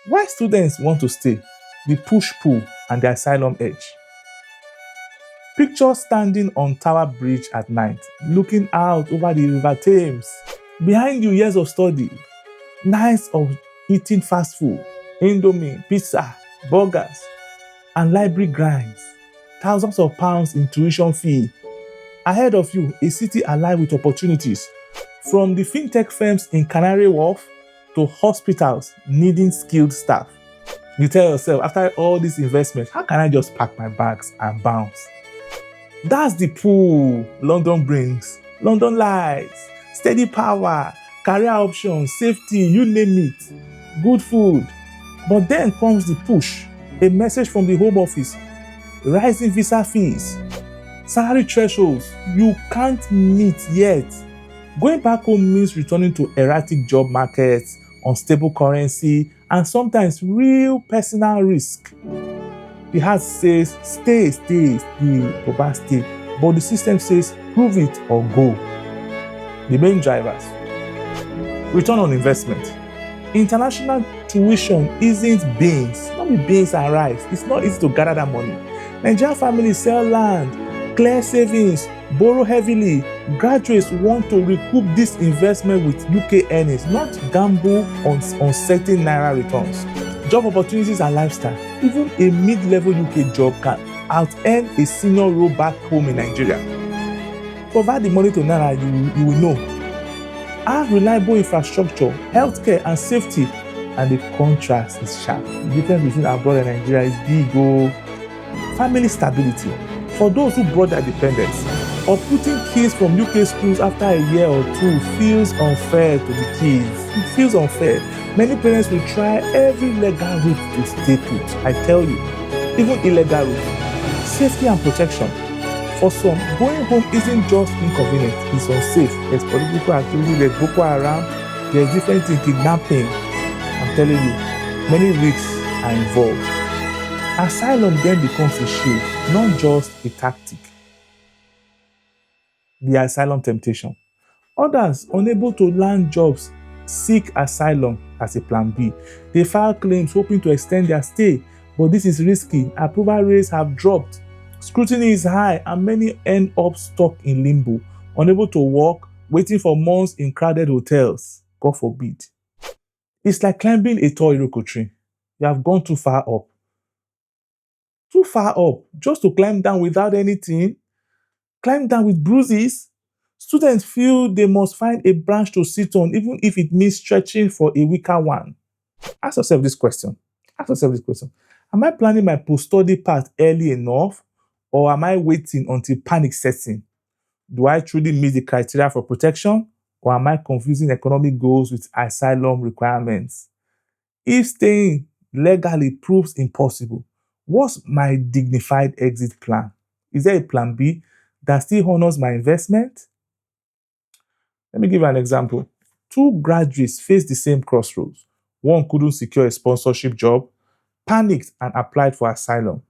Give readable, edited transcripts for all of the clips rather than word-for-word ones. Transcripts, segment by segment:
Why students want to stay? The push-pull and the asylum edge. Picture standing on Tower Bridge at night, looking out over the River Thames. Behind you, years of study, nights of eating fast food, indomie, pizza, burgers, and library grinds. Thousands of pounds in tuition fee. Ahead of you, a city alive with opportunities. From the fintech firms in Canary Wharf to hospitals needing skilled staff. You tell yourself, after all this investment, how can I just pack my bags and bounce? That's the pull London brings. London lights, steady power, career options, safety, you name it. Good food. But then comes the push. A message from the Home Office. Rising visa fees. Salary thresholds you can't meet yet. Going back home means returning to erratic job markets, unstable currency, and sometimes real personal risk. The heart says, stay, Papa, stay. But the system says, prove it or go. The main drivers. Return on investment. International tuition isn't beans. Not be beans and rice. It's not easy to gather that money. Nigerian families sell land, clear savings, borrow heavily. Graduates want to recoup this investment with UK earnings, not gamble on certain naira returns. Job opportunities and lifestyle. Even a mid-level UK job can out-earn a senior role back home in Nigeria. Provide the money to naira, you will know. Have reliable infrastructure, healthcare, and safety, and the contrast is sharp. The difference between abroad and Nigeria is big. Family stability. For those who brought their dependents, uprooting kids from UK schools after a year or two feels unfair to the kids. It feels unfair. Many parents will try every legal route to stay put. I tell you, even illegal route. Safety and protection. For some, going home isn't just inconvenient, it's unsafe. There's political activity, there's Boko Haram, there's different things, kidnapping. I'm telling you, many risks are involved. Asylum then becomes a shield, not just a tactic. The asylum temptation. Others, unable to land jobs, seek asylum as a plan B. They file claims hoping to extend their stay, but this is risky. Approval rates have dropped. Scrutiny is high, and many end up stuck in limbo, unable to work, waiting for months in crowded hotels. God forbid. It's like climbing a tall Iroko tree. You have gone too far up, just to climb down without anything, climb down with bruises. Students feel they must find a branch to sit on, even if it means stretching for a weaker one. Ask yourself this question. Ask yourself this question. Am I planning my post-study path early enough, or am I waiting until panic sets in? Do I truly meet the criteria for protection, or am I confusing economic goals with asylum requirements? If staying legally proves impossible, what's my dignified exit plan? Is there a plan B that still honors my investment? Let me give you an example. Two graduates faced the same crossroads. One couldn't secure a sponsorship job, panicked and applied for asylum.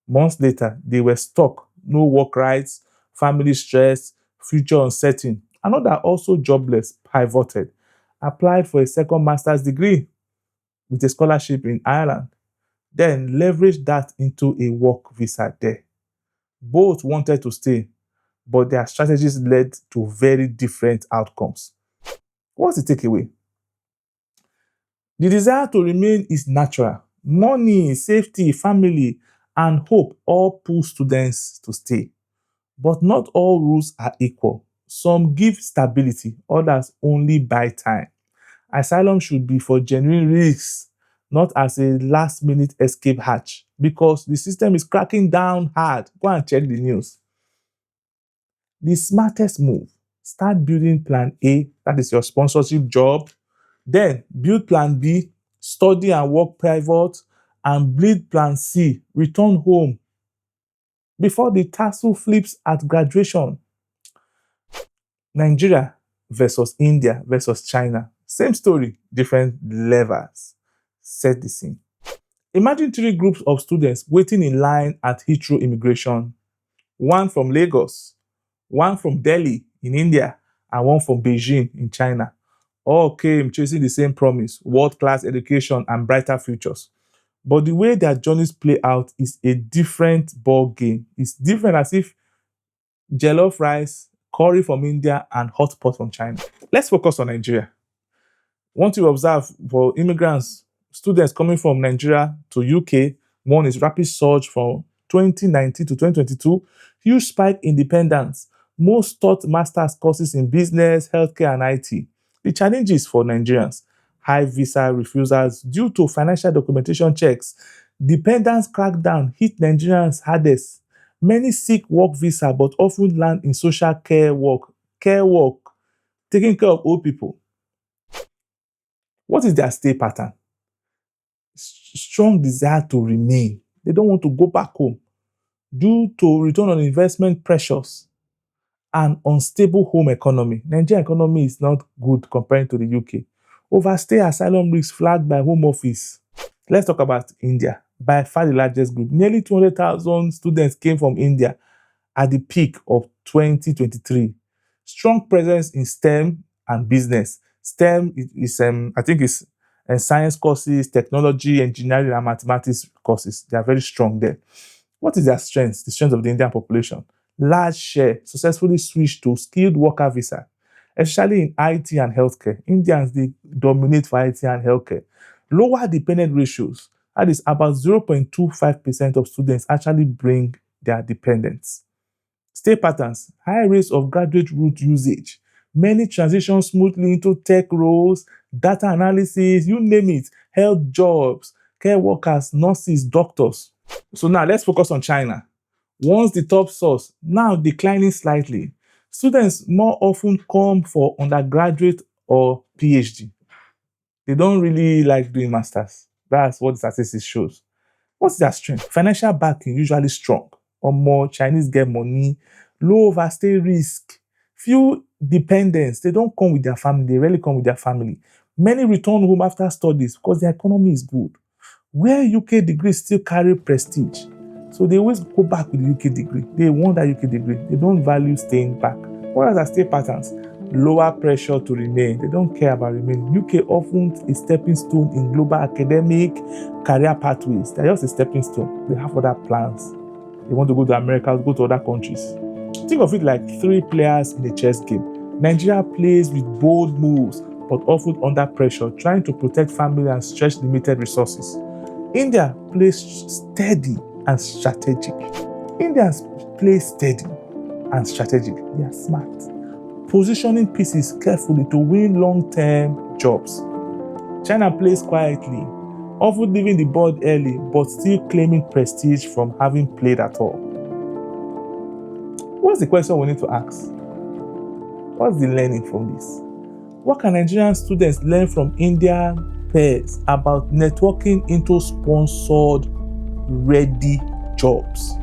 Months later, they were stuck, no work rights, family stress, future uncertain. Another, also jobless, pivoted, applied for a second master's degree with a scholarship in Ireland, then leveraged that into a work visa there. Both wanted to stay, but their strategies led to very different outcomes. What's the takeaway? The desire to remain is natural. Money, safety, family, and hope all pull students to stay. But not all rules are equal. Some give stability, others only buy time. Asylum should be for genuine risks, not as a last minute escape hatch, because the system is cracking down hard. Go and check the news. The smartest move, start building plan A, that is your sponsorship job. Then build plan B, study and work private, and build plan C, return home before the tassel flips at graduation. Nigeria versus India versus China. Same story, different levels. Set the scene. Imagine three groups of students waiting in line at Heathrow immigration. One from Lagos, one from Delhi in India, and one from Beijing in China. All came chasing the same promise: world-class education and brighter futures. But the way their journeys play out is a different ball game. It's different, as if jollof rice, curry from India, and hot pot from China. Let's focus on Nigeria. What you observe for immigrants, students coming from Nigeria to UK, one is rapid surge from 2019 to 2022, huge spike in dependence. Most taught master's courses in business, healthcare, and IT. The challenges for Nigerians: high visa refusals due to financial documentation checks. Dependence crackdown hit Nigerians hardest. Many seek work visa but often land in social care work, taking care of old people. What is their stay pattern? Strong desire to remain. They don't want to go back home due to return on investment pressures and unstable home economy. Nigerian economy is not good compared to the UK. Overstay asylum risks flagged by Home Office. Let's talk about India. By far the largest group. Nearly 200,000 students came from India at the peak of 2023. Strong presence in STEM and business. STEM is I think it's science courses, technology, engineering, and mathematics courses. They are very strong there. What is their strength? The strength of the Indian population. Large share successfully switched to skilled worker visa, especially in IT and healthcare. Indians, they dominate for IT and healthcare. Lower dependent ratios. That is about 0.25% of students actually bring their dependents. Stay patterns, high rates of graduate route usage. Many transition smoothly into tech roles, data analysis, you name it, health jobs, care workers, nurses, doctors. So now let's focus on China. Once the top source, now declining slightly. Students more often come for undergraduate or PhD. They don't really like doing masters. That's what the statistics shows. What's their strength? Financial backing, usually strong. Or more Chinese get money, low overstay risk, few dependents. They don't come with their family. They rarely come with their family. Many return home after studies because their economy is good. Where UK degrees still carry prestige. So they always go back with the UK degree. They want that UK degree. They don't value staying back. What are their stay patterns? Lower pressure to remain. They don't care about remaining. UK often a stepping stone in global academic career pathways. They're just a stepping stone. They have other plans. They want to go to America, go to other countries. Think of it like three players in a chess game. Nigeria plays with bold moves, but often under pressure, trying to protect family and stretch limited resources. India plays steady and strategic. Indians play steady and strategic. They are smart, positioning pieces carefully to win long-term jobs. China plays quietly, often leaving the board early, but still claiming prestige from having played at all. What's the question we need to ask? What's the learning from this? What can Nigerian students learn from Indian peers about networking into sponsored, ready jobs?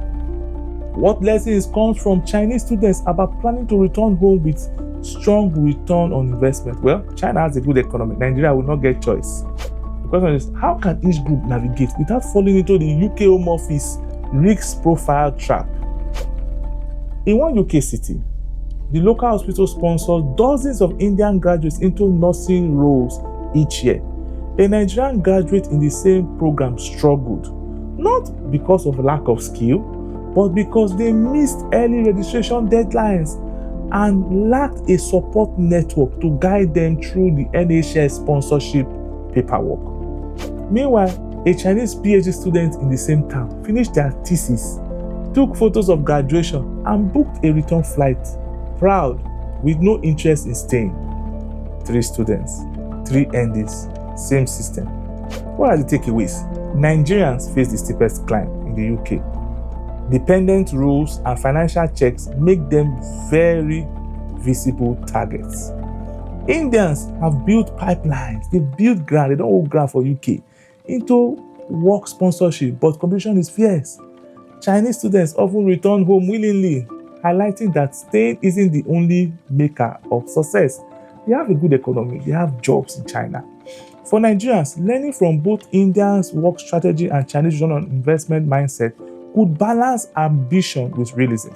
What lessons come from Chinese students about planning to return home with strong return on investment? Well, China has a good economy. Nigeria will not get choice. The question is, how can each group navigate without falling into the UK Home Office risk profile trap? In one UK city, the local hospital sponsors dozens of Indian graduates into nursing roles each year. A Nigerian graduate in the same program struggled, not because of lack of skill, but because they missed early registration deadlines and lacked a support network to guide them through the NHS sponsorship paperwork. Meanwhile, a Chinese PhD student in the same town finished their thesis, took photos of graduation, and booked a return flight, proud, with no interest in staying. 3 students, 3 endings, same system. What are the takeaways? Nigerians face the steepest climb in the UK. Dependent rules and financial checks make them very visible targets. Indians have built pipelines, they built ground, they don't hold ground for UK, into work sponsorship, but competition is fierce. Chinese students often return home willingly, highlighting that staying isn't the only maker of success. They have a good economy, they have jobs in China. For Nigerians, learning from both Indians' work strategy and Chinese return on investment mindset could balance ambition with realism.